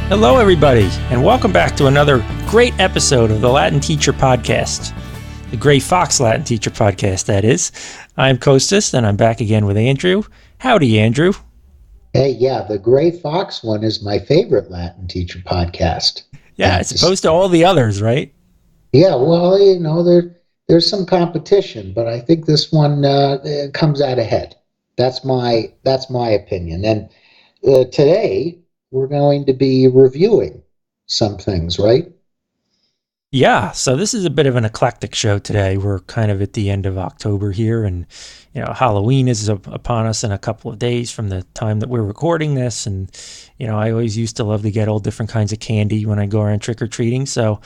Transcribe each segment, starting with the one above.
Hello, everybody, and welcome back to another great episode of the Latin Teacher Podcast. The Gray Fox Latin Teacher Podcast, that is. I'm Kostas, and I'm back again with Andrew. Howdy, Andrew. Hey, yeah, the Gray Fox one is my favorite Latin Teacher podcast. Yeah, as opposed to all the others, right? Yeah, well, there's some competition, but I think this one comes out ahead. That's my opinion. And today we're going to be reviewing some things, right? Yeah, so this is a bit of an eclectic show today. We're kind of at the end of October here, and Halloween is upon us in a couple of days from the time that we're recording this. And I always used to love to get all different kinds of candy when I go around trick-or-treating, so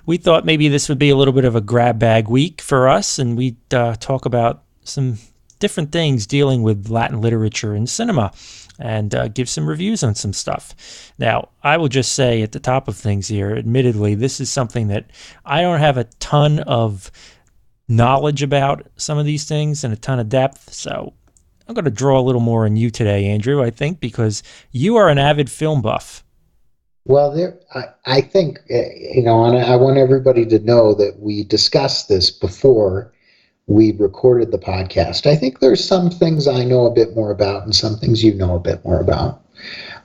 we thought maybe this would be a little bit of a grab bag week for us, and we'd talk about some different things dealing with Latin literature and cinema, and give some reviews on some stuff. Now, I will just say at the top of things here, admittedly, this is something that I don't have a ton of knowledge about some of these things and a ton of depth, so I'm going to draw a little more on you today, Andrew, I think, because you are an avid film buff. Well, I think, and I want everybody to know that we discussed this before we recorded the podcast. I think there's some things I know a bit more about and some things you know a bit more about.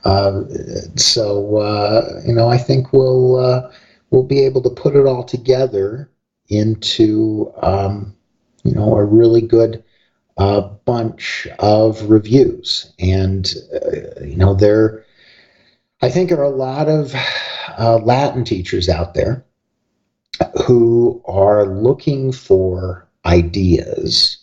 I think we'll be able to put it all together into, a really good bunch of reviews. And, I think there are a lot of Latin teachers out there who are looking for ideas.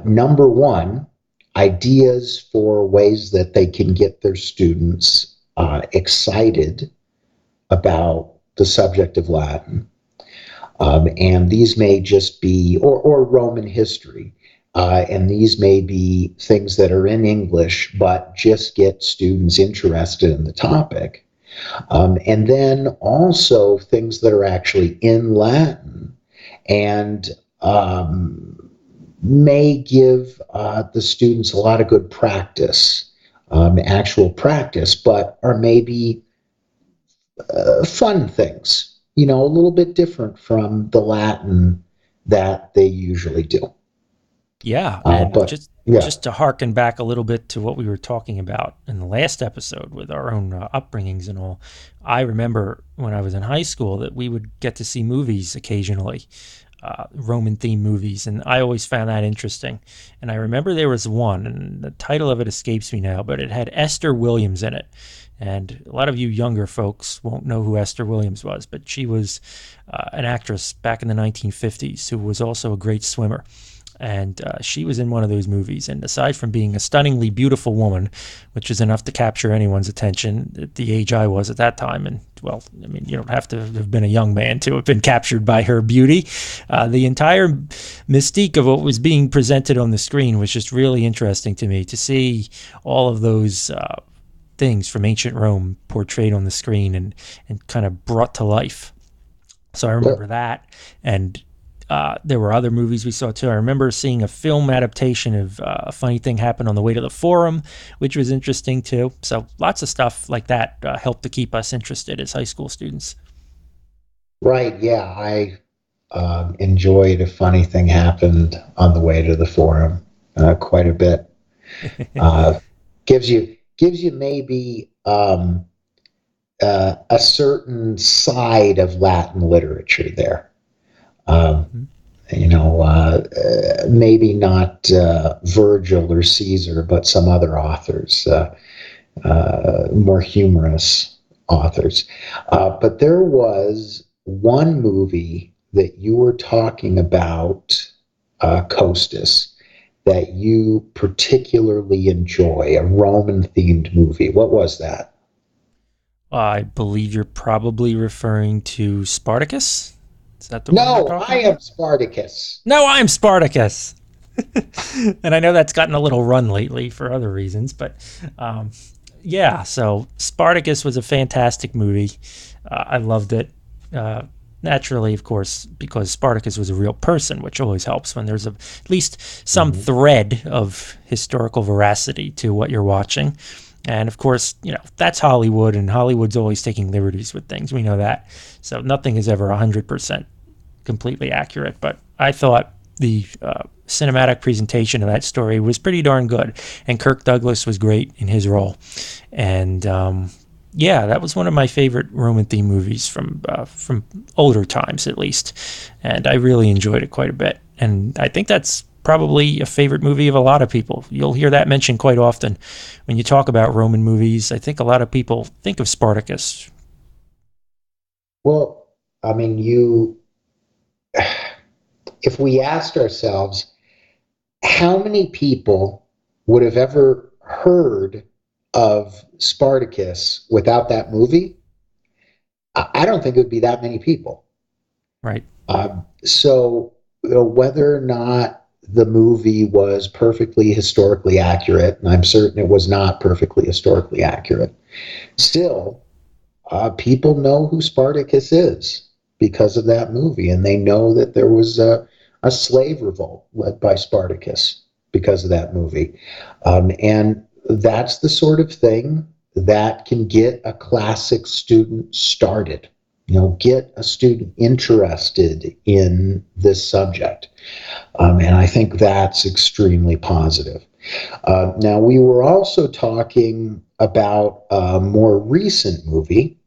Number one, ideas for ways that they can get their students excited about the subject of Latin. And these may just be, or Roman history. And these may be things that are in English, but just get students interested in the topic. And then also things that are actually in Latin and may give the students a lot of good practice, actual practice, but are maybe fun things, a little bit different from the Latin that they usually do. Yeah, and just to harken back a little bit to what we were talking about in the last episode with our own upbringings and all, I remember when I was in high school that we would get to see movies occasionally, Roman-themed movies, and I always found that interesting. And I remember there was one, and the title of it escapes me now, but it had Esther Williams in it. And a lot of you younger folks won't know who Esther Williams was, but she was an actress back in the 1950s who was also a great swimmer. And she was in one of those movies. And aside from being a stunningly beautiful woman, which is enough to capture anyone's attention at the age I was at that time, and well, I mean, you don't have to have been a young man to have been captured by her beauty. The entire mystique of what was being presented on the screen was just really interesting to me, to see all of those things from ancient Rome portrayed on the screen and kind of brought to life. So I remember that, and there were other movies we saw too. I remember seeing a film adaptation of A Funny Thing Happened on the Way to the Forum, which was interesting too. So lots of stuff like that helped to keep us interested as high school students. Right, yeah. I enjoyed A Funny Thing Happened on the Way to the Forum quite a bit. Gives you maybe a certain side of Latin literature there. Maybe not Virgil or Caesar, but some other authors, more humorous authors. But there was one movie that you were talking about, Kostas, that you particularly enjoy, a Roman-themed movie. What was that? I believe you're probably referring to Spartacus. Is that the one you're talking about? I am Spartacus. No, I'm Spartacus. And I know that's gotten a little run lately for other reasons, but so Spartacus was a fantastic movie. I loved it. Naturally, of course, because Spartacus was a real person, which always helps when there's at least some thread of historical veracity to what you're watching. And of course, that's Hollywood, and Hollywood's always taking liberties with things. We know that. So nothing is ever 100% completely accurate. But I thought the cinematic presentation of that story was pretty darn good. And Kirk Douglas was great in his role. And yeah, that was one of my favorite Roman theme movies from older times, at least. And I really enjoyed it quite a bit. And I think that's probably a favorite movie of a lot of people. You'll hear that mentioned quite often when you talk about Roman movies. I think a lot of people think of Spartacus. Well, I mean, if we asked ourselves, how many people would have ever heard of Spartacus without that movie? I don't think it would be that many people. Right. So whether or not the movie was perfectly historically accurate, and I'm certain it was not perfectly historically accurate, still, people know who Spartacus is because of that movie, and they know that there was a slave revolt led by Spartacus because of that movie. And that's the sort of thing that can get a classic student started, get a student interested in this subject. And I think that's extremely positive. Now, we were also talking about a more recent movie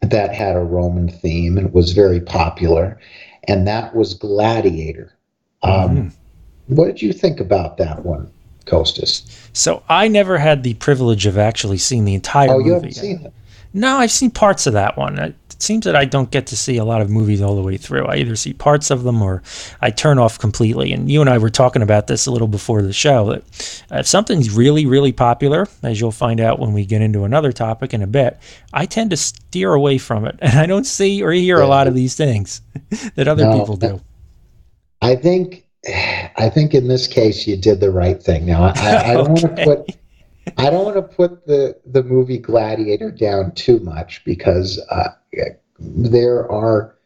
that had a Roman theme and was very popular, and that was Gladiator. What did you think about that one, Kostas? So I never had the privilege of actually seeing the entire movie. You haven't seen it? No, I've seen parts of that one. It seems that I don't get to see a lot of movies all the way through. I either see parts of them or I turn off completely. And you and I were talking about this a little before the show, that if something's really, really popular, as you'll find out when we get into another topic in a bit, I tend to steer away from it. And I don't see or hear a lot of these things that other people do. I think in this case you did the right thing. Now, I don't want to put I don't want to put the movie Gladiator down too much, because there are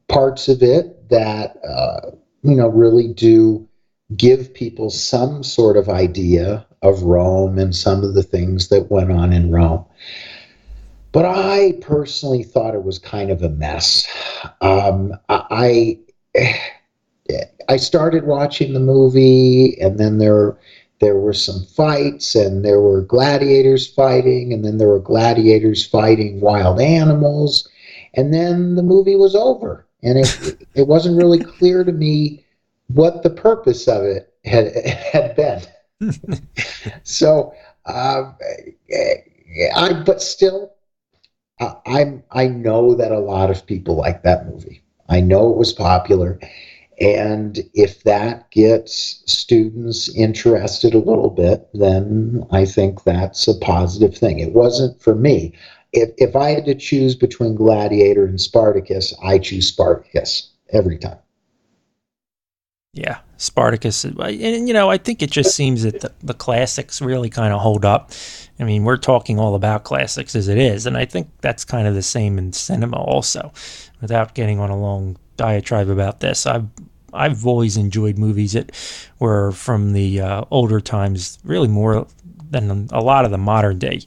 parts of it that really do give people some sort of idea of Rome and some of the things that went on in Rome. But I personally thought it was kind of a mess. I started watching the movie, and then there were some fights, and there were gladiators fighting, and then there were gladiators fighting wild animals, and then the movie was over, and it wasn't really clear to me what the purpose of it had been. So, but still, I know that a lot of people like that movie. I know it was popular. And if that gets students interested a little bit, then I think that's a positive thing. It wasn't for me. If I had to choose between Gladiator and Spartacus, I choose Spartacus every time. Yeah, Spartacus. And, I think it just seems that the classics really kind of hold up. I mean, we're talking all about classics as it is, and I think that's kind of the same in cinema also. Without getting on a long diatribe about this, I've always enjoyed movies that were from the older times, really more than a lot of the modern day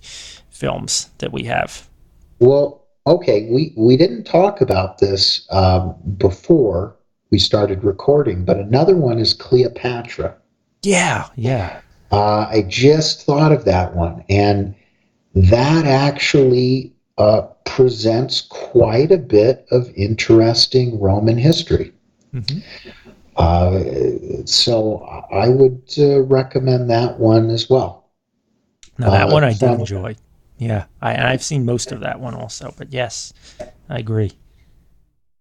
films that we have. Well, okay, we didn't talk about this before we started recording, but another one is Cleopatra. Yeah. I just thought of that one, and that actually presents quite a bit of interesting Roman history. Mm-hmm. So I would recommend that one as well. Now that one I did enjoy. Yeah, I've seen most of that one also, but yes, I agree.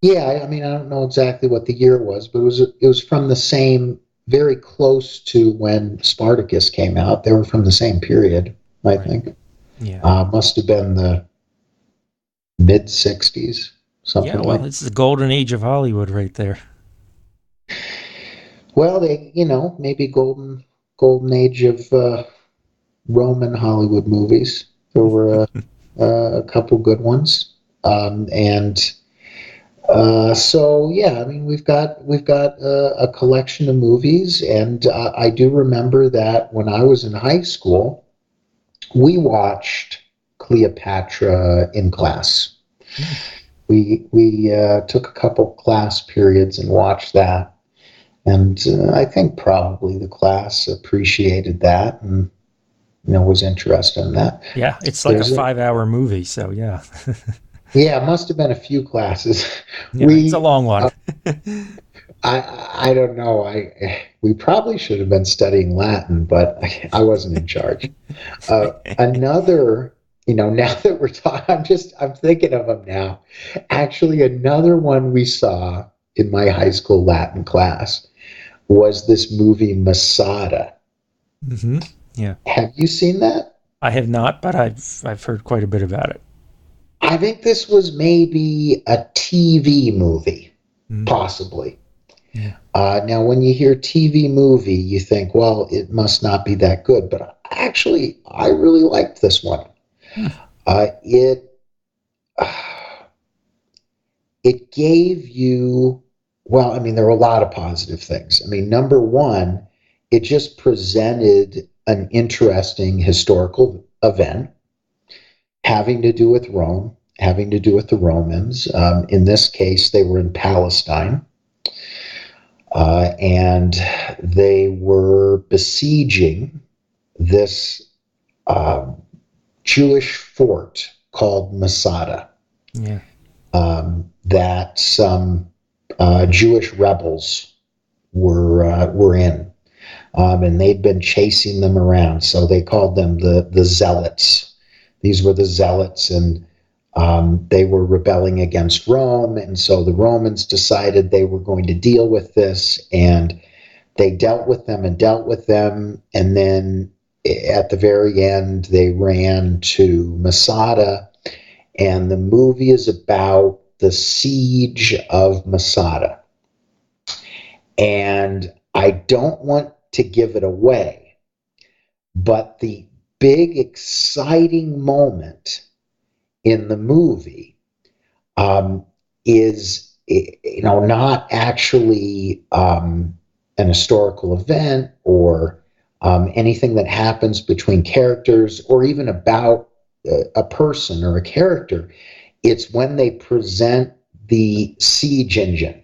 Yeah, I mean, I don't know exactly what the year was, but it was from the same, very close to when Spartacus came out. They were from the same period, I think. Yeah. Must have been the mid 60s, something like that. Yeah, well, it's the golden age of Hollywood right there. Well, they, maybe golden age of Roman Hollywood movies. There were a couple good ones, and so yeah. I mean, we've got a collection of movies, and I do remember that when I was in high school, we watched Cleopatra in class. Mm. We took a couple class periods and watched that. And I think probably the class appreciated that and was interested in that. Yeah, it's like a There's a 5-hour movie, so yeah. Yeah, it must have been a few classes. Yeah, it's a We long one. I don't know. We probably should have been studying Latin, but I wasn't in charge. Another, now that we're talking, I'm thinking of them now. Actually, another one we saw in my high school Latin class was this movie Masada. Hmm. Yeah. Have you seen that? I have not, but I've heard quite a bit about it. I think this was maybe a TV movie, Mm. possibly. Yeah. Now, when you hear TV movie, you think, well, it must not be that good. But actually, I really liked this one. Hmm. It it gave you, well, I mean, there were a lot of positive things. I mean, number one, it just presented an interesting historical event having to do with Rome, having to do with the Romans. In this case, they were in Palestine. And they were besieging this uh, Jewish fort called Masada Yeah. that some Jewish rebels were in, and they'd been chasing them around. So they called them the Zealots. These were the Zealots, and they were rebelling against Rome, and so the Romans decided they were going to deal with this, and they dealt with them and dealt with them, and then at the very end, they ran to Masada, and the movie is about the siege of Masada. And I don't want to give it away, but the big exciting moment in the movie is not actually an historical event or anything that happens between characters or even about a person or a character. It's when they present the siege engine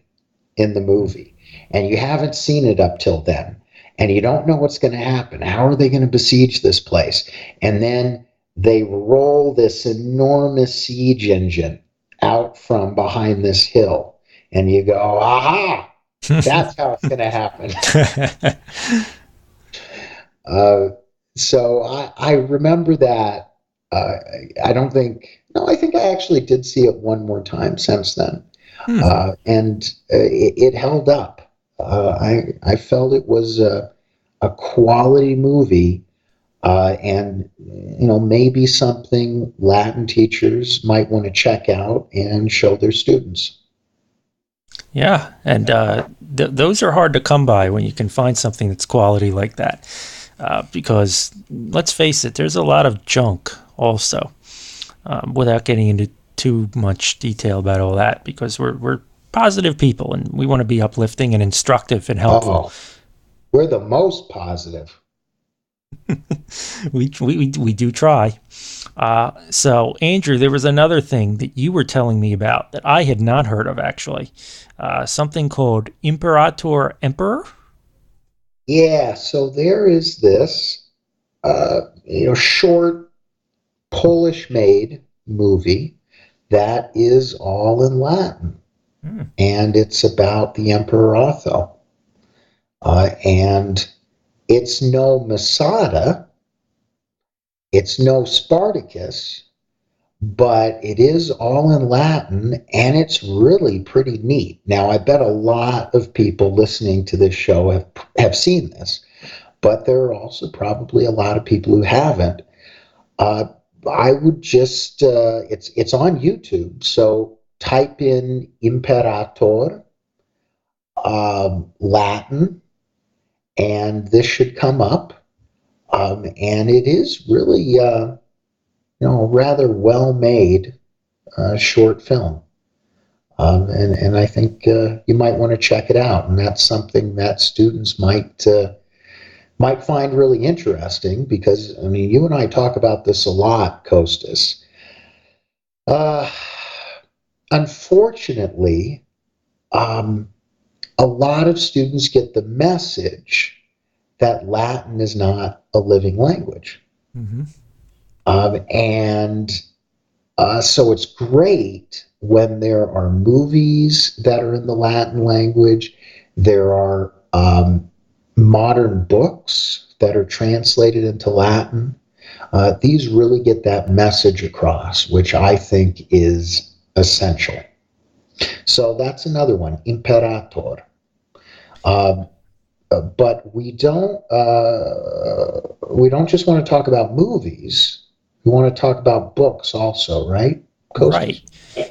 in the movie, and you haven't seen it up till then, and you don't know what's going to happen. How are they going to besiege this place? And then they roll this enormous siege engine out from behind this hill, and you go, aha, that's how it's going to happen. uh, so I remember that. uh, I don't think, no, I think I actually did see it one more time since then. Hmm. And it held up. I felt it was a quality movie, and maybe something Latin teachers might want to check out and show their students. Yeah, and those are hard to come by when you can find something that's quality like that. Because let's face it, there's a lot of junk also. Without getting into too much detail about all that, because we're positive people and we want to be uplifting and instructive and helpful. Oh, we're the most positive. We do try. So, Andrew, there was another thing that you were telling me about that I had not heard of, actually. Something called Imperator Emperor? Yeah, so there is this short Polish-made movie that is all in Latin, Hmm. and it's about the Emperor Otho. And it's no Masada, it's no Spartacus, but it is all in Latin, and it's really pretty neat. Now, I bet a lot of people listening to this show have seen this, but there are also probably a lot of people who haven't. Uh, I would just, it's on YouTube, so type in Imperator Latin, and this should come up. And it is really, a rather well made short film. And I think you might want to check it out. And that's something that students might might find really interesting, because, I mean, you and I talk about this a lot, Kostas. Uh, Unfortunately, a lot of students get the message that Latin is not a living language. Mm-hmm. And so it's great when there are movies that are in the Latin language. There are modern books that are translated into Latin. These really get that message across, which I think is essential. So that's another one, Imperator. Uh, but we don't just want to talk about movies. We want to talk about books also, right, Kostas? Right.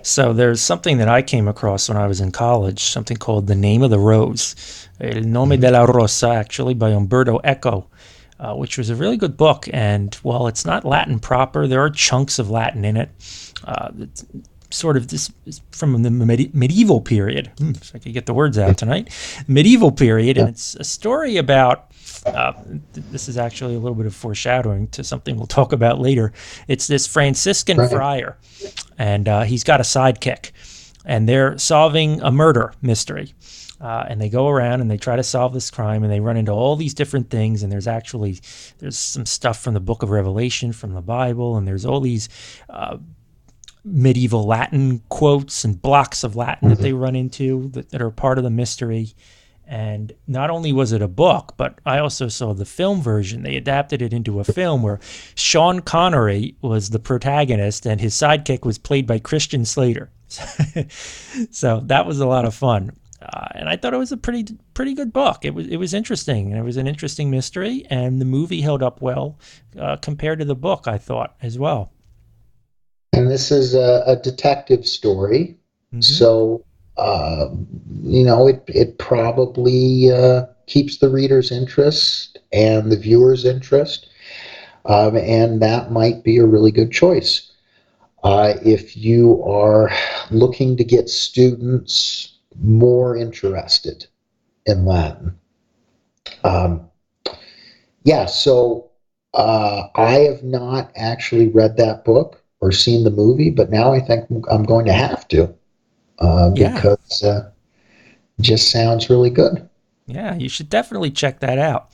So there's something that I came across when I was in college, something called The Name of the Rose, El Nome Mm-hmm. della Rosa, actually by Umberto Eco, which was a really good book. And while it's not Latin proper, there are chunks of Latin in it. It's sort of this from the medieval period. If I could get the words out tonight. Medieval period, and Yeah. it's a story about. This is actually a little bit of foreshadowing to something we'll talk about later. It's this Franciscan Right. friar, and he's got a sidekick, and they're solving a murder mystery. And they go around and they try to solve this crime, and they run into all these different things. And there's some stuff from the Book of Revelation, from the Bible, and there's all these medieval Latin quotes and blocks of Latin that Mm-hmm. they run into that are part of the mystery. And not only was it a book, but I also saw the film version. They adapted it into a film where Sean Connery was the protagonist and his sidekick was played by Christian Slater. So that was a lot of fun. And I thought it was a pretty good book. It was interesting, and it was an interesting mystery, and the movie held up well compared to the book, I thought, as well. And this is a detective story, Mm-hmm. so it probably keeps the reader's interest and the viewer's interest, and that might be a really good choice. If you are looking to get students more interested in Latin. Um, yeah, so I have not actually read that book or seen the movie, but now I think I'm going to have to, Yeah. because it just sounds really good. Yeah, you should definitely check that out.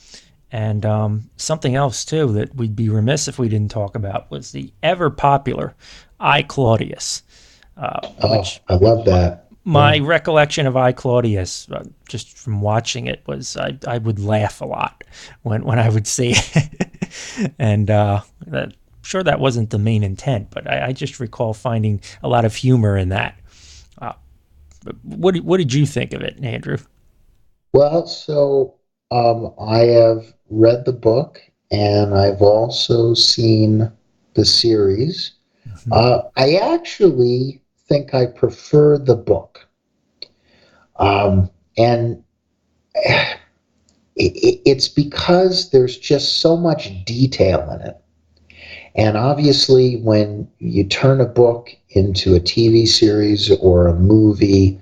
And something else too that we'd be remiss if we didn't talk about was the ever popular I Claudius, Oh, which I love my, that. my Yeah. recollection of I Claudius, just from watching it, was I would laugh a lot when I would see it, and sure that wasn't the main intent, but I just recall finding a lot of humor in that. Uh, what did you think of it, Andrew? Well, so I have read the book, and I've also seen the series. Mhm. I actually think I prefer the book. And it's because there's just so much detail in it. And obviously, when you turn a book into a TV series or a movie,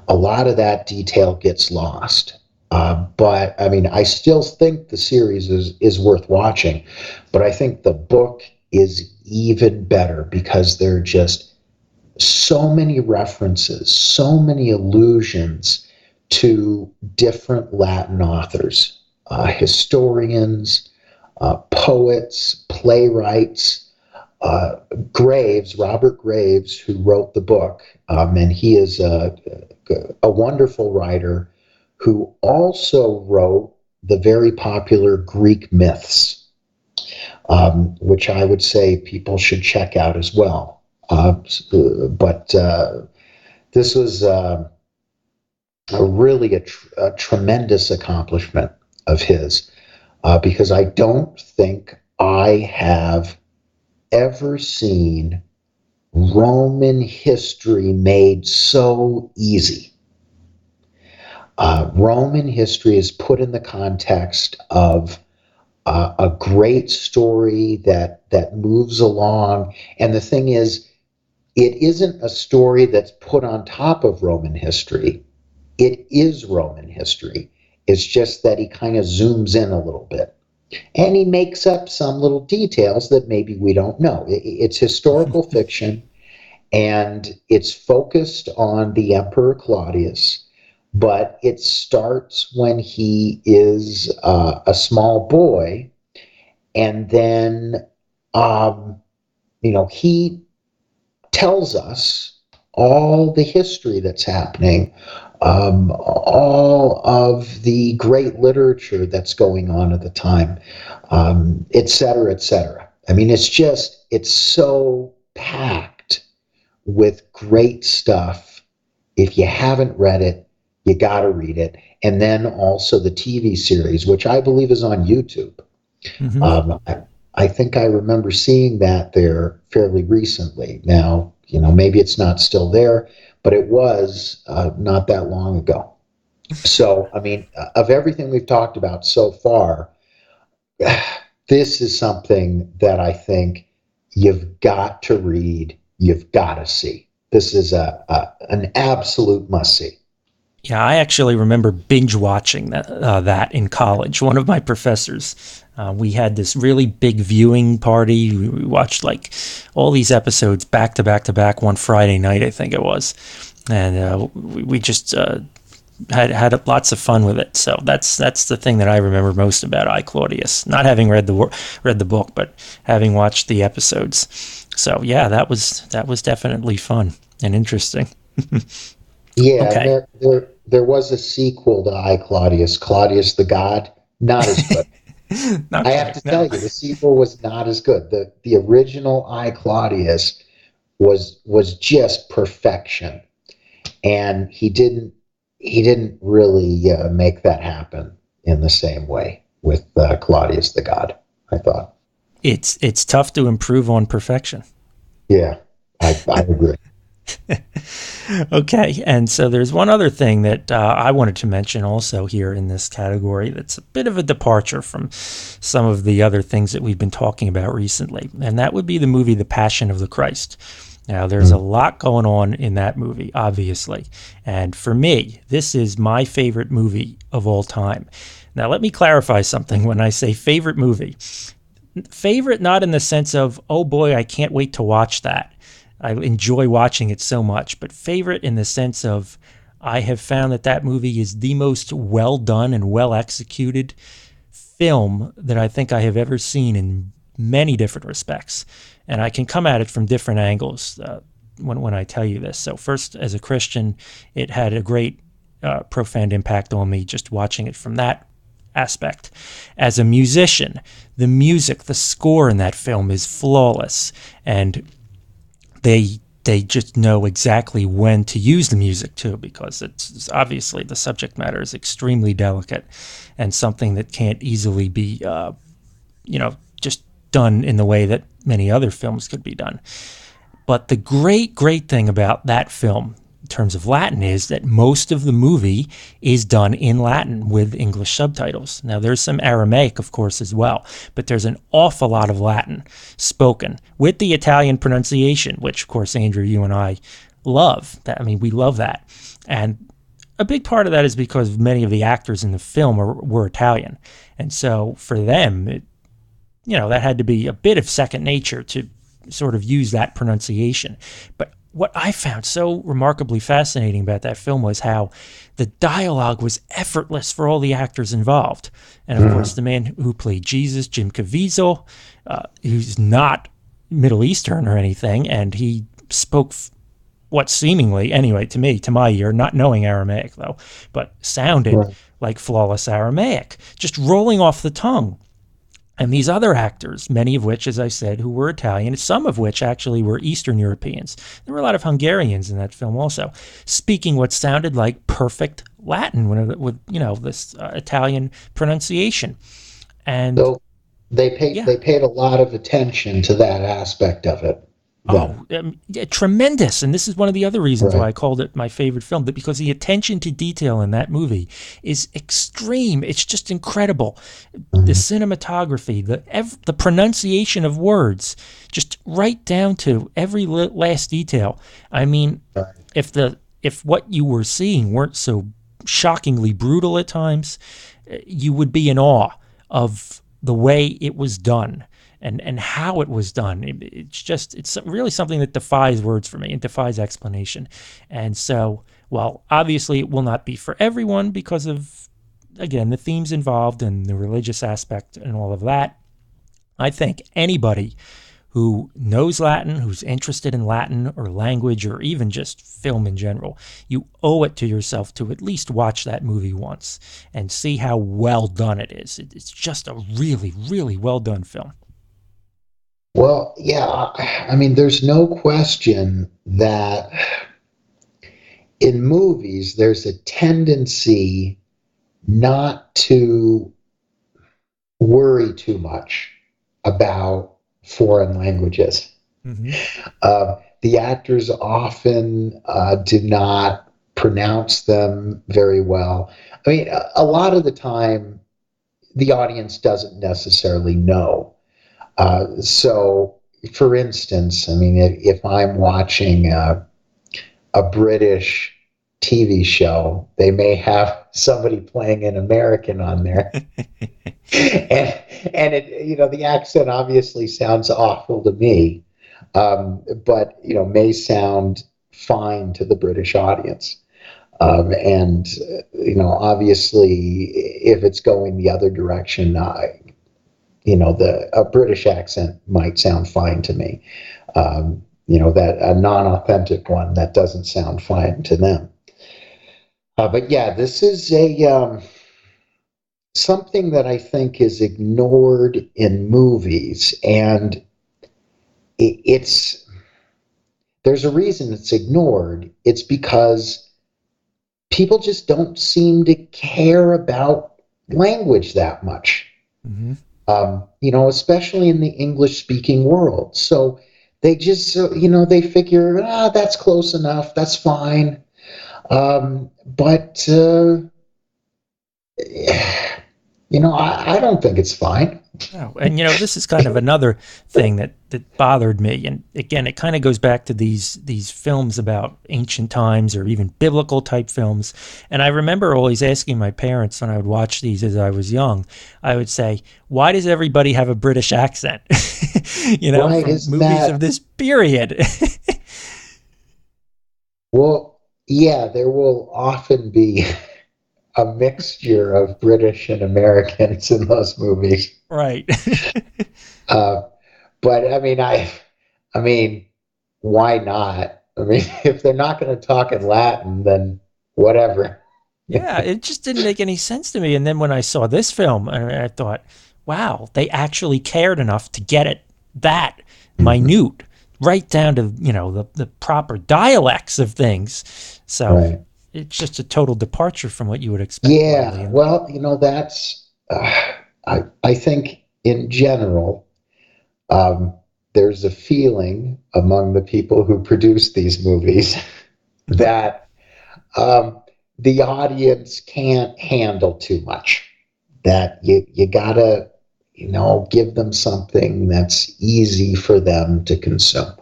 a lot of that detail gets lost. But I mean, I still think the series is worth watching, but I think the book is even better because there are just so many references, so many allusions to different Latin authors, historians, poets, playwrights. Uh, Robert Graves, who wrote the book, and he is a wonderful writer who also wrote the very popular Greek myths, which I would say people should check out as well. But this was a tremendous accomplishment of his, because I don't think I have ever seen Roman history made so easy. Roman history is put in the context of a great story that moves along. And the thing is, it isn't a story that's put on top of Roman history. It is Roman history. It's just that he kind of zooms in a little bit. And he makes up some little details that maybe we don't know. It's historical fiction, and it's focused on the Emperor Claudius, but it starts when he is a small boy, and then, um, he tells us all the history that's happening, all of the great literature that's going on at the time, et cetera, et cetera. I mean, it's so packed with great stuff. If you haven't read it, you got to read it. And then also the TV series, which I believe is on YouTube. Mm-hmm. I think I remember seeing that there fairly recently. Now, maybe it's not still there, but it was not that long ago. So, I mean, of everything we've talked about so far, this is something that I think you've got to read, you've got to see. This is an absolute must see. Yeah, I actually remember binge watching that in college. One of my professors, we had this really big viewing party. We watched like all these episodes back to back to back one Friday night, I think it was, and we just had lots of fun with it. So that's the thing that I remember most about I Claudius. Not having read the book, but having watched the episodes. So yeah, that was definitely fun and interesting. Yeah, and Okay. there was a sequel to I Claudius, Claudius the God. Not as good. Not I have quite. to No. tell you, the sequel was not as good. The original I Claudius was just perfection, and he didn't really make that happen in the same way with Claudius the God, I thought. It's tough to improve on perfection. Yeah, I agree. Okay, and so there's one other thing that I wanted to mention also here in this category that's a bit of a departure from some of the other things that we've been talking about recently, and that would be the movie The Passion of the Christ. Now, there's a Mm. lot going on in that movie, obviously, and for me, this is my favorite movie of all time. Now, let me clarify something when I say favorite movie. Favorite, not in the sense of, oh boy, I can't wait to watch that. I enjoy watching it so much, but favorite in the sense of I have found that that movie is the most well done and well executed film that I think I have ever seen in many different respects. And I can come at it from different angles when I tell you this. So, first, as a Christian, it had a great, profound impact on me just watching it from that aspect. As a musician, the music, the score in that film is flawless, and they just know exactly when to use the music too, because it's obviously the subject matter is extremely delicate and something that can't easily be just done in the way that many other films could be done. But the great thing about that film in terms of Latin is that most of the movie is done in Latin with English subtitles. Now, there's some Aramaic, of course, as well, but there's an awful lot of Latin spoken with the Italian pronunciation, which, of course, Andrew, you and I love. That, I mean, we love that. And a big part of that is because many of the actors in the film were Italian. And so for them, that had to be a bit of second nature to sort of use that pronunciation. But what I found so remarkably fascinating about that film was how the dialogue was effortless for all the actors involved. And of course, Mm. the man who played Jesus, Jim Caviezel, who's not Middle Eastern or anything, and he spoke what seemingly, anyway, to me, to my ear, not knowing Aramaic though, but sounded Right. like flawless Aramaic, just rolling off the tongue. And these other actors, many of which, as I said, who were Italian, some of which actually were Eastern Europeans. There were a lot of Hungarians in that film also, speaking what sounded like perfect Latin with this Italian pronunciation. And So yeah, they paid a lot of attention to that aspect of it then. oh, yeah, tremendous. And this is one of the other reasons why Right. I called it my favorite film, because the attention to detail in that movie is extreme. It's just incredible. The Mhm. cinematography, the pronunciation of words, just right down to every last detail. I mean, Right. if what you were seeing weren't so shockingly brutal at times, you would be in awe of the way it was done and how it was done. It's really something that defies words for me. It defies explanation. And so, well, obviously it will not be for everyone because of, again, the themes involved and the religious aspect and all of that. I think anybody who knows Latin, who's interested in Latin or language or even just film in general, you owe it to yourself to at least watch that movie once and see how well done it is. It's just a really, really well done film. Well, yeah, I mean, there's no question that in movies, there's a tendency not to worry too much about foreign languages. Mm-hmm. The actors often do not pronounce them very well. I mean, a lot of the time, the audience doesn't necessarily know. So, for instance, I mean, if I'm watching a British TV show, they may have somebody playing an American on there. and it, the accent obviously sounds awful to me, but may sound fine to the British audience. And obviously, if it's going the other direction, a British accent might sound fine to me. That a non-authentic one that doesn't sound fine to them. But yeah, this is a something that I think is ignored in movies, and there's a reason it's ignored. It's because people just don't seem to care about language that much. Mm-hmm. Especially in the English-speaking world. So they just, they figure, that's close enough, that's fine. But I don't think it's fine. Oh, and this is kind of another thing that bothered me. And again, it kind of goes back to these films about ancient times or even biblical type films. And I remember always asking my parents when I would watch these as I was young, I would say, why does everybody have a British accent? Right, from movies of this period. Well, yeah, there will often be a mixture of British and Americans in those movies. Right. But I mean, why not? I mean, if they're not going to talk in Latin, then whatever. Yeah, it just didn't make any sense to me. And then when I saw this film, I thought, wow, they actually cared enough to get it that minute, right down to, the proper dialects of things. So right. It's just a total departure from what you would expect. Yeah, really. Well, that's, I think in general, there's a feeling among the people who produce these movies that the audience can't handle too much, that you gotta, give them something that's easy for them to consume.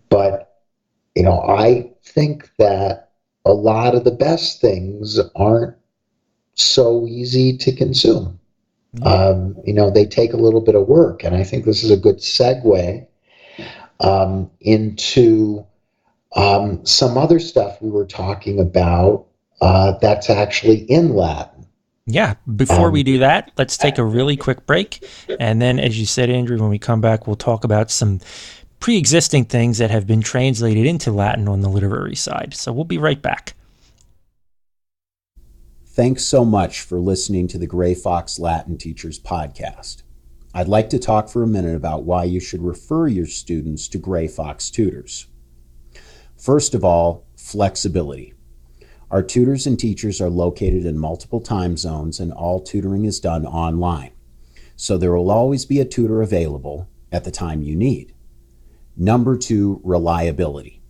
But, I think that a lot of the best things aren't so easy to consume. They take a little bit of work, and I think this is a good segue into some other stuff we were talking about that's actually in Latin. Yeah, before we do that, let's take a really quick break. And then, as you said, Andrew, when we come back, we'll talk about some pre-existing things that have been translated into Latin on the literary side. So we'll be right back. Thanks so much for listening to the Gray Fox Latin Teachers podcast. I'd like to talk for a minute about why you should refer your students to Gray Fox Tutors. First of all, flexibility. Our tutors and teachers are located in multiple time zones, and all tutoring is done online. So there will always be a tutor available at the time you need. Number 2, reliability.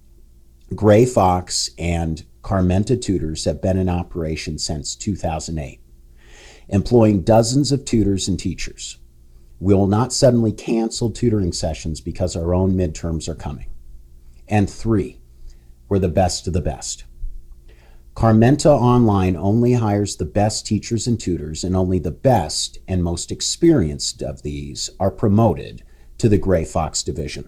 Gray Fox and Carmenta Tutors have been in operation since 2008, employing dozens of tutors and teachers. We will not suddenly cancel tutoring sessions because our own midterms are coming. And 3, we're the best of the best. Carmenta Online only hires the best teachers and tutors, and only the best and most experienced of these are promoted to the Gray Fox division.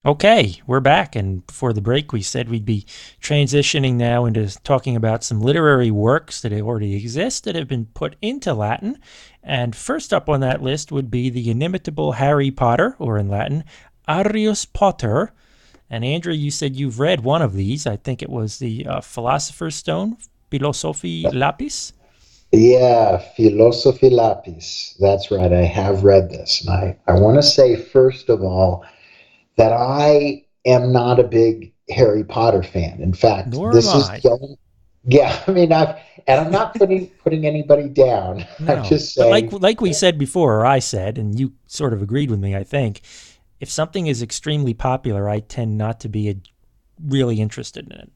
Okay, we're back, and before the break we said we'd be transitioning now into talking about some literary works that already exist that have been put into Latin. And first up on that list would be the inimitable Harry Potter, or in Latin, Arius Potter. And Andrew, you said you've read one of these. I think it was the Philosopher's Stone, Philosophy Lapis. Yeah, Philosophy Lapis. That's right. I have read this. And I want to say, first of all, that I am not a big Harry Potter fan. In fact, Nor this am is I. the only. Yeah, I mean, I'm not putting anybody down. I'm No, just but saying. like we said before, or I said, and you sort of agreed with me, I think, if something is extremely popular, I tend not to be really interested in it.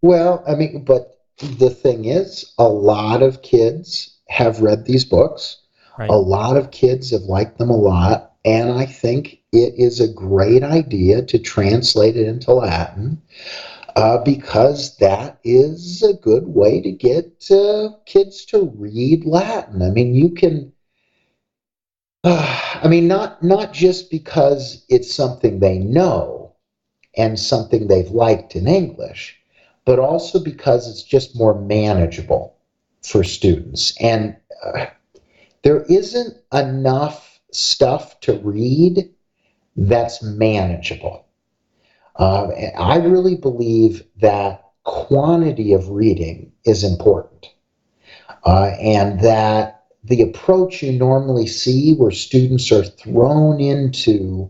Well, I mean, but the thing is, a lot of kids have read these books. A Right. lot of kids have liked them a lot, and I think it is a great idea to translate it into Latin. Because that is a good way to get kids to read Latin. I mean, you can. I mean, not just because it's something they know and something they've liked in English, but also because it's just more manageable for students. And there isn't enough stuff to read that's manageable. I really believe that quantity of reading is important, and that the approach you normally see where students are thrown into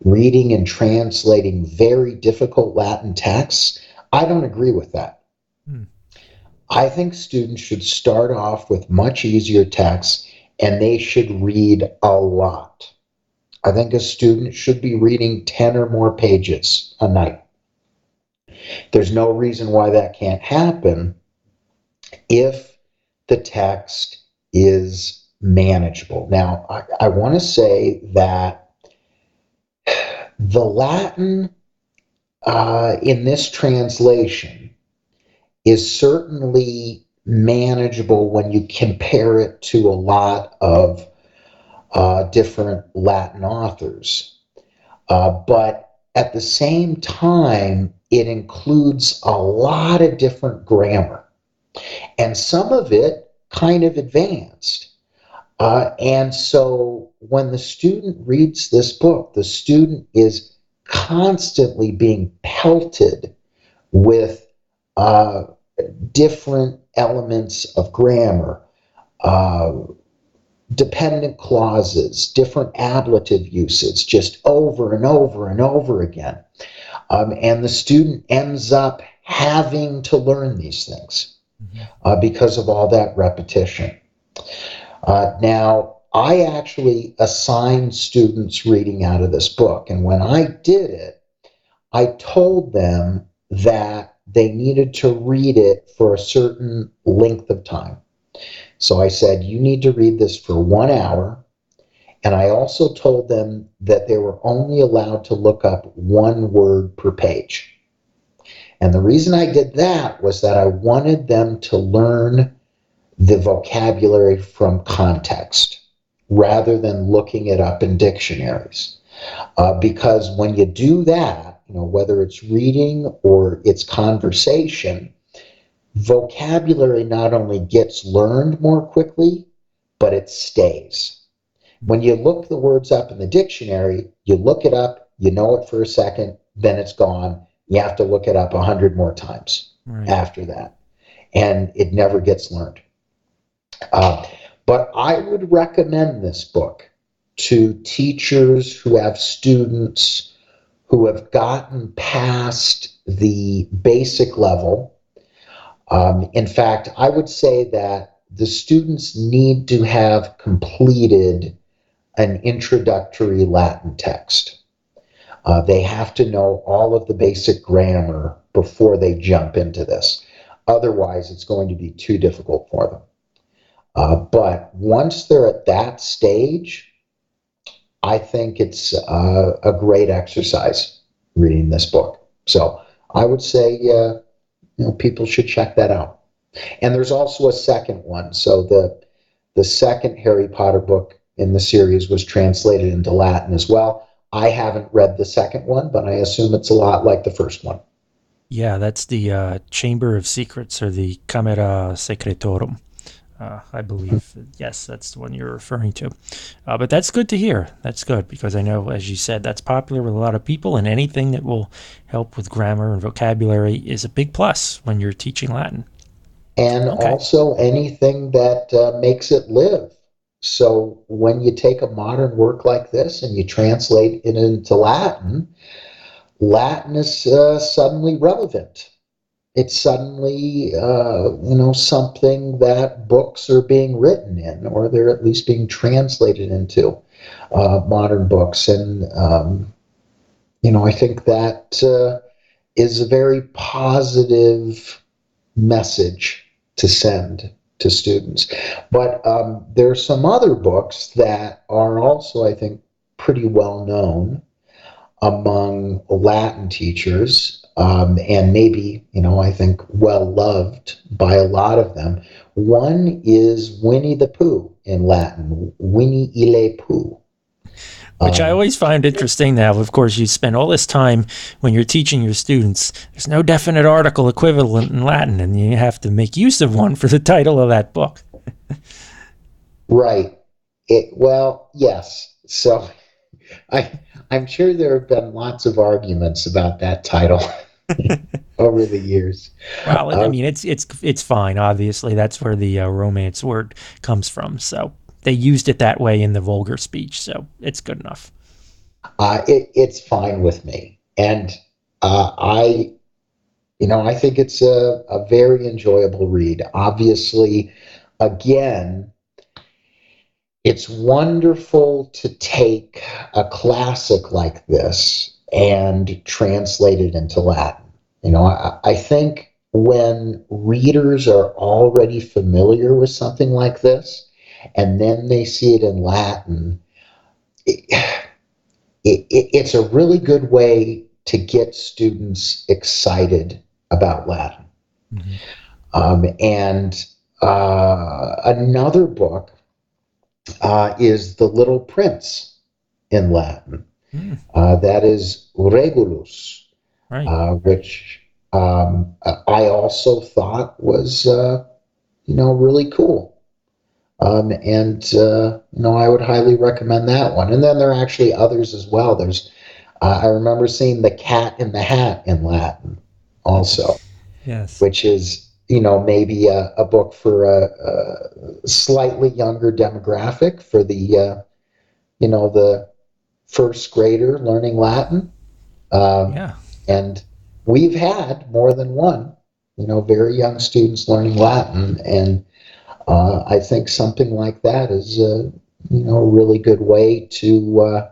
reading and translating very difficult Latin texts, I don't agree with that. Hmm. I think students should start off with much easier texts, and they should read a lot. I think a student should be reading 10 or more pages a night. There's no reason why that can't happen if the text is manageable. Now, I want to say that the Latin in this translation is certainly manageable when you compare it to a lot of different Latin authors. But at the same time, it includes a lot of different grammar, and some of it kind of advanced. And so when the student reads this book, the student is constantly being pelted with uh, different elements of grammar, uh, dependent clauses, different ablative uses, just over and over and over again. And the student ends up having to learn these things because of all that repetition. Now, I actually assigned students reading out of this book, and when I did it, I told them that they needed to read it for a certain length of time. So I said, you need to read this for 1 hour. And I also told them that they were only allowed to look up one word per page. And the reason I did that was that I wanted them to learn the vocabulary from context rather than looking it up in dictionaries. Because when you do that, whether it's reading or it's conversation, vocabulary not only gets learned more quickly, but it stays. When you look the words up in the dictionary, you look it up, you know it for a second, then it's gone. You have to look it up 100 more times after that. And it never gets learned. But I would recommend this book to teachers who have students who have gotten past the basic level. In fact, I would say that the students need to have completed an introductory Latin text. They have to know all of the basic grammar before they jump into this. Otherwise, it's going to be too difficult for them. But once they're at that stage, I think it's a great exercise reading this book. So I would say people should check that out. And there's also a second one. So the second Harry Potter book in the series was translated into Latin as well. I haven't read the second one, but I assume it's a lot like the first one. Yeah, that's the Chamber of Secrets, or the Camera Secretorum. I believe. Yes, that's the one you're referring to. But that's good to hear. That's good, because I know, as you said, that's popular with a lot of people, and anything that will help with grammar and vocabulary is a big plus when you're teaching Latin. And also anything that makes it live. So when you take a modern work like this and you translate it into Latin, Latin is suddenly relevant. It's suddenly, something that books are being written in, or they're at least being translated into modern books. And, I think that is a very positive message to send to students. But there are some other books that are also, I think, pretty well known among Latin teachers, and maybe, I think, well loved by a lot of them. One is Winnie the Pooh in Latin, Winnie ile Pooh. Which I always find interesting now. Of course, you spend all this time when you're teaching your students. There's no definite article equivalent in Latin, and you have to make use of one for the title of that book. Right. Well, yes. So I'm sure there have been lots of arguments about that title over the years. Well, I mean, it's fine. Obviously, that's where the Romance word comes from. So they used it that way in the vulgar speech, so it's good enough. It's fine with me, and I think it's a very enjoyable read. Obviously, again, it's wonderful to take a classic like this and translate it into Latin. I think when readers are already familiar with something like this, and then they see it in Latin, it's a really good way to get students excited about Latin. Mm-hmm. And another book is The Little Prince in Latin. That is Regulus, right. Which I also thought was, really cool. And I would highly recommend that one. And then there are actually others as well. There's, I remember seeing The Cat in the Hat in Latin also. Yes. Which is, maybe a book for a slightly younger demographic, for the, the first grader learning Latin. Yeah. And we've had more than one, very young students learning Latin. And I think something like that is, a really good way to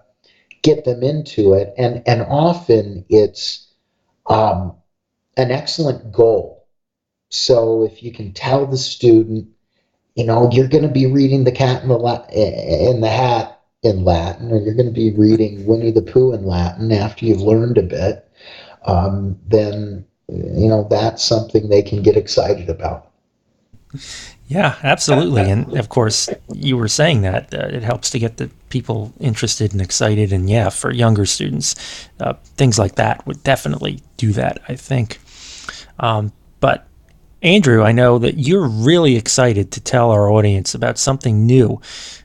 get them into it. And often it's an excellent goal. So if you can tell the student, you're going to be reading The Cat in the Hat in Latin, or you're going to be reading Winnie the Pooh in Latin after you've learned a bit, then, that's something they can get excited about. Yeah, absolutely. And of course, you were saying that it helps to get the people interested and excited. And yeah, for younger students, things like that would definitely do that, I think. But Andrew, I know that you're really excited to tell our audience about something new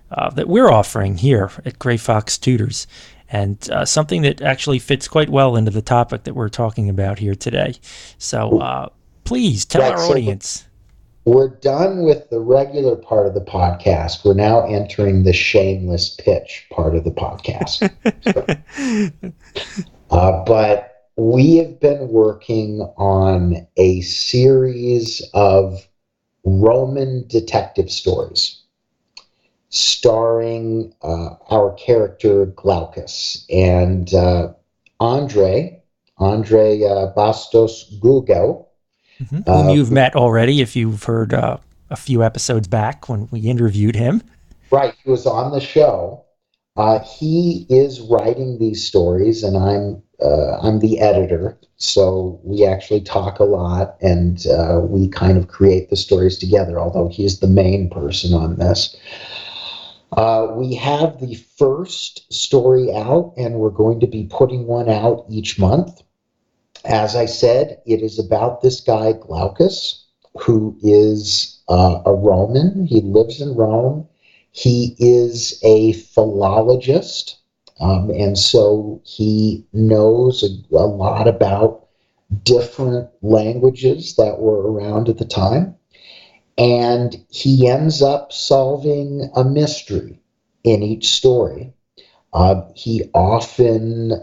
that we're offering here at Gray Fox Tutors, and something that actually fits quite well into the topic that we're talking about here today. So please tell our audience. We're done with the regular part of the podcast. We're now entering the shameless pitch part of the podcast. But we have been working on a series of Roman detective stories starring our character Glaucus and Andre Bastos Gugel. Mm-hmm. Whom you've met already if you've heard a few episodes back when we interviewed him. Right, he was on the show. He is writing these stories, and I'm the editor. So we actually talk a lot, and we kind of create the stories together. Although he's the main person on this. We have the first story out, and we're going to be putting one out each month. As I said, it is about this guy Glaucus, who is a Roman. He lives in Rome. He is a philologist, and so he knows a lot about different languages that were around at the time. And he ends up solving a mystery in each story. He often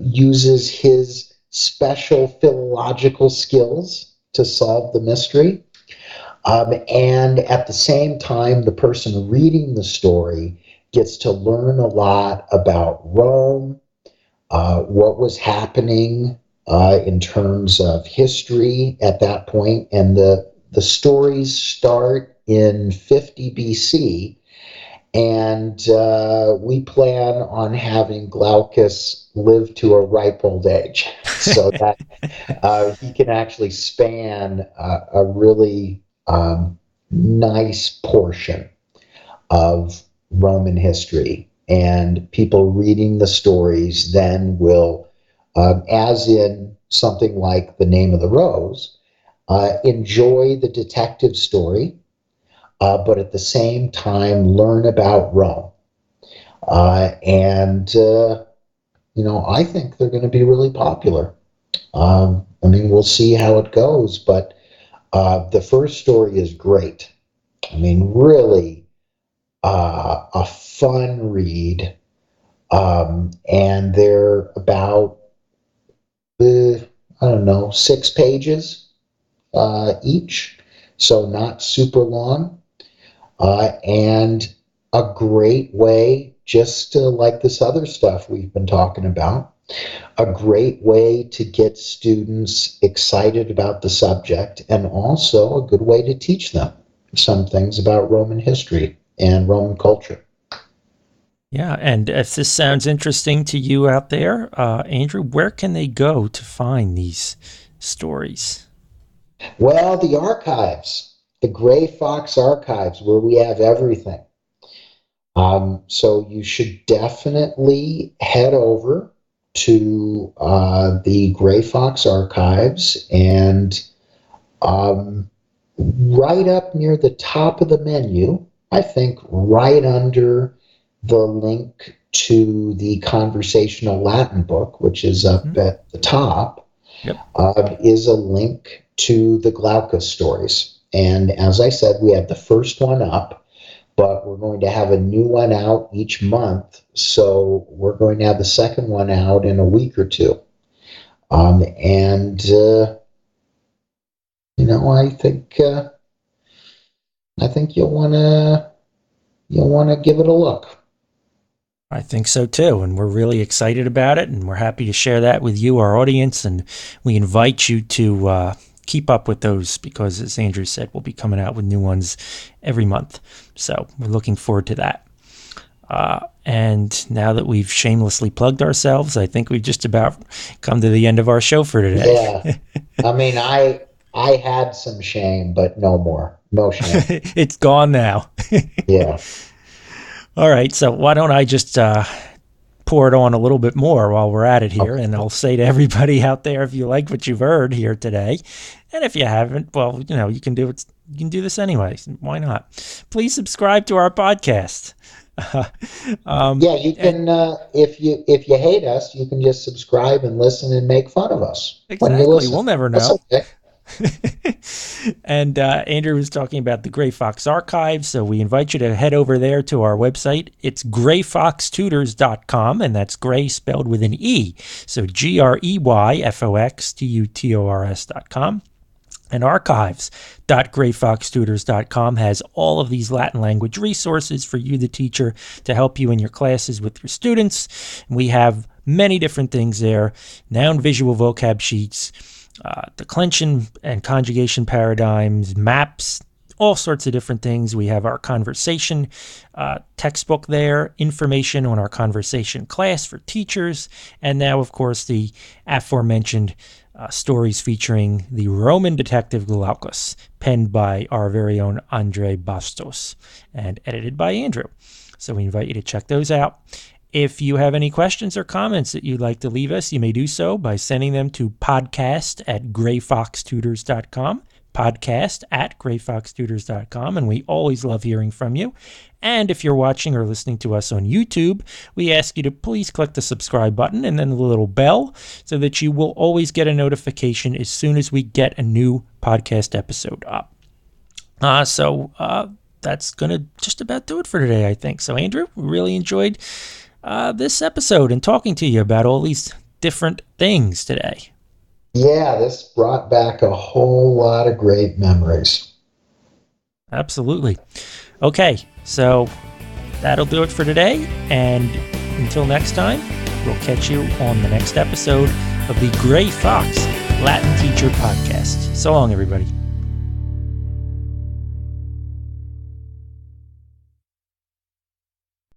uses his special philological skills to solve the mystery. And at the same time, the person reading the story gets to learn a lot about Rome, what was happening in terms of history at that point. And the stories start in 50 BC, and we plan on having Glaucus live to a ripe old age so that he can actually span a really nice portion of Roman history. And people reading the stories then will, as in something like The Name of the Rose, enjoy the detective story, but at the same time learn about Rome. I think they're going to be really popular. We'll see how it goes, but the first story is great. Really a fun read. And they're about, 6 pages each, so not super long. And a great way, just like this other stuff we've been talking about, a great way to get students excited about the subject, and also a good way to teach them some things about Roman history and Roman culture. Yeah, and if this sounds interesting to you out there, Andrew, where can they go to find these stories? Well, the archives, the Gray Fox archives, where we have everything. So you should definitely head over to the Gray Fox archives, and right up near the top of the menu, I think right under the link to the conversational Latin book, which is up at the top, is a link to the Glaucus stories. And as I said, we have the first one up, but we're going to have a new one out each month. So we're going to have the second one out in a week or two. I think you'll want to give it a look. I think so too, and we're really excited about it, and we're happy to share that with you, our audience, and we invite you to keep up with those because, as Andrew said, we'll be coming out with new ones every month. So we're looking forward to that. And now that we've shamelessly plugged ourselves, I think we've just about come to the end of our show for today. Yeah. I had some shame, but no more. No shame. It's gone now. Yeah. All right, so why don't I just pour it on a little bit more while we're at it here, and I'll say to everybody out there, if you like what you've heard here today, and if you haven't, well, you can do it. You can do this anyway. Why not? Please subscribe to our podcast. You can. If you hate us, you can just subscribe and listen and make fun of us. Exactly. We'll never know. That's okay. And Andrew was talking about the Gray Fox archives, so we invite you to head over there to our website. It's greyfoxtutors.com, and that's Gray spelled with an E, so greyfoxtutors.com. And archives.greyfoxtutors.com has all of these Latin language resources for you, the teacher, to help you in your classes with your students. We have many different things there: noun visual vocab sheets, declension and conjugation paradigms, maps, all sorts of different things. We have our conversation textbook there, information on our conversation class for teachers, and now, of course, the aforementioned stories featuring the Roman detective Glaucus, penned by our very own Andre Bastos and edited by Andrew. So we invite you to check those out. If you have any questions or comments that you'd like to leave us, you may do so by sending them to podcast@grayfoxtutors.com, podcast@grayfoxtutors.com, and we always love hearing from you. And if you're watching or listening to us on YouTube, we ask you to please click the subscribe button and then the little bell so that you will always get a notification as soon as we get a new podcast episode up. That's going to just about do it for today, I think. So, Andrew, we really enjoyed this episode and talking to you about all these different things today. Yeah, this brought back a whole lot of great memories. Absolutely. Okay, so that'll do it for today. And until next time, we'll catch you on the next episode of the Gray Fox Latin Teacher Podcast. So long, everybody.